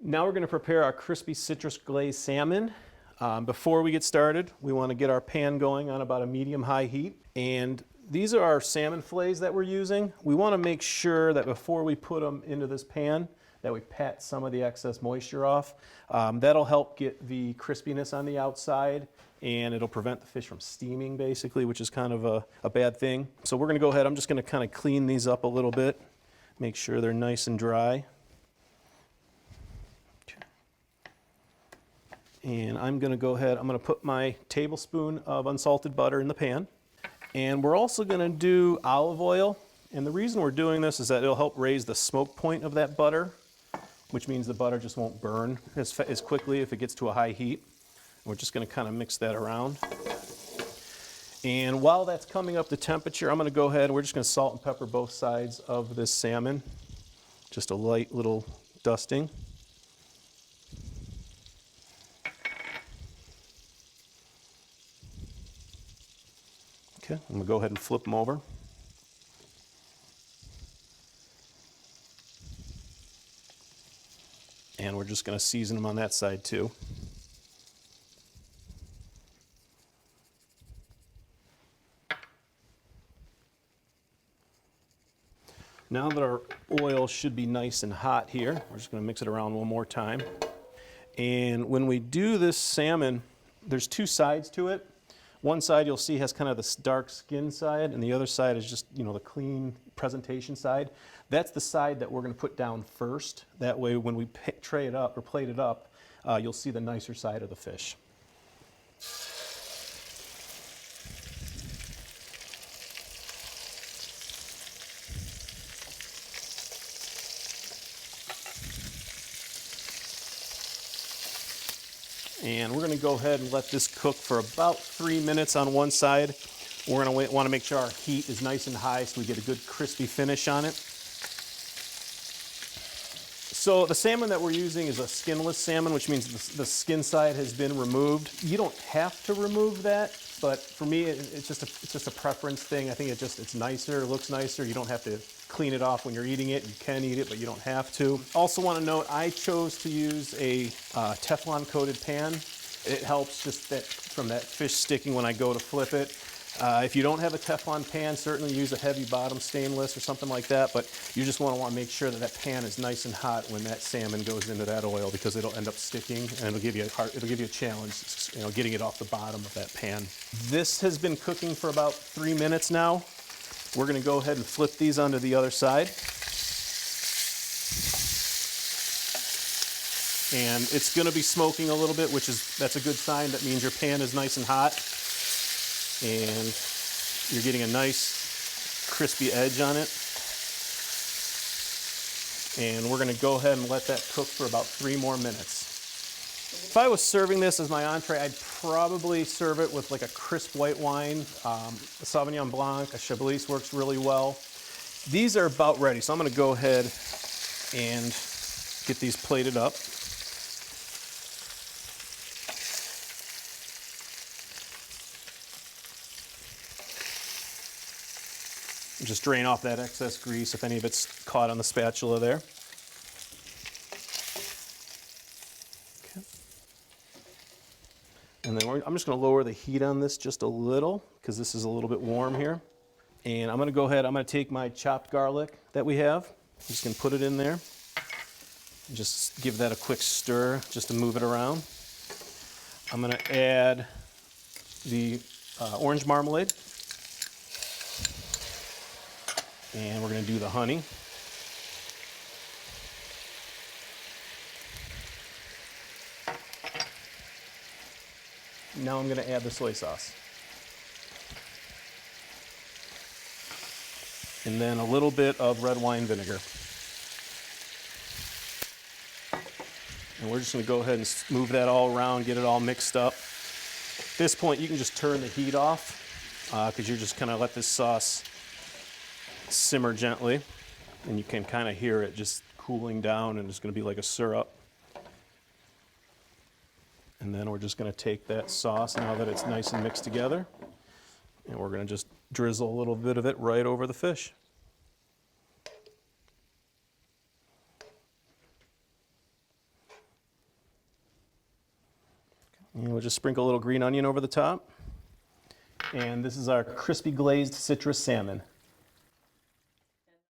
Now we're going to prepare our crispy citrus glazed salmon. Before we get started, we want to get our pan going on about a medium-high heat. And these are our salmon fillets that we're using. We want to make sure that before we put them into this pan, that we pat some of the excess moisture off. That'll help get the crispiness on the outside, and it'll prevent the fish from steaming, basically, which is kind of a bad thing. So we're going to go ahead. I'm just going to kind of clean these up a little bit, make sure they're nice and dry. And I'm going to go ahead, I'm going to put my tablespoon of unsalted butter in the pan. And we're also going to do olive oil. And the reason we're doing this is that it'll help raise the smoke point of that butter, which means the butter just won't burn as quickly if it gets to a high heat. We're just going to kind of mix that around. And while that's coming up to temperature, I'm going to go ahead and we're just going to salt and pepper both sides of this salmon. Just a light little dusting. Okay, I'm going to go ahead and flip them over. And we're just going to season them on that side too. Now that our oil should be nice and hot here, we're just going to mix it around one more time. And when we do this salmon, there's two sides to it. One side you'll see has kind of this dark skin side, and the other side is just, the clean presentation side. That's the side that we're going to put down first. That way when we tray it up or plate it up, you'll see the nicer side of the fish. And we're going to go ahead and let this cook for about 3 minutes on one side. We're going to want to make sure our heat is nice and high so we get a good crispy finish on it. So the salmon that we're using is a skinless salmon, which means the skin side has been removed. You don't have to remove that, but for me it's just a preference thing. I think it's nicer, it looks nicer. You don't have to clean it off when you're eating it. You can eat it, but you don't have to. Also want to note, I chose to use a Teflon coated pan. It helps just from that fish sticking when I go to flip it. If you don't have a Teflon pan, certainly use a heavy bottom stainless or something like that, but you just want to make sure that pan is nice and hot when that salmon goes into that oil, because it'll end up sticking and it'll give you a challenge, getting it off the bottom of that pan. This has been cooking for about 3 minutes now. We're going to go ahead and flip these onto the other side. And it's going to be smoking a little bit, that's a good sign. That means your pan is nice and hot. And you're getting a nice crispy edge on it. And we're going to go ahead and let that cook for about 3 more minutes. If I was serving this as my entree, I'd probably serve it with like a crisp white wine. A Sauvignon Blanc, a Chablis works really well. These are about ready, so I'm going to go ahead and get these plated up. Just drain off that excess grease if any of it's caught on the spatula there. Okay. And then I'm just going to lower the heat on this just a little because this is a little bit warm here. And I'm going to go ahead, I'm going to take my chopped garlic that we have. I'm just going to put it in there. Just give that a quick stir just to move it around. I'm going to add the orange marmalade. And we're going to do the honey. Now I'm going to add the soy sauce. And then a little bit of red wine vinegar. And we're just going to go ahead and move that all around, get it all mixed up. At this point, you can just turn the heat off because you're just going to let this sauce simmer gently, and you can kind of hear it just cooling down, and it's going to be like a syrup. And then we're just going to take that sauce, now that it's nice and mixed together, and we're going to just drizzle a little bit of it right over the fish. And we'll just sprinkle a little green onion over the top. And this is our crispy glazed citrus salmon.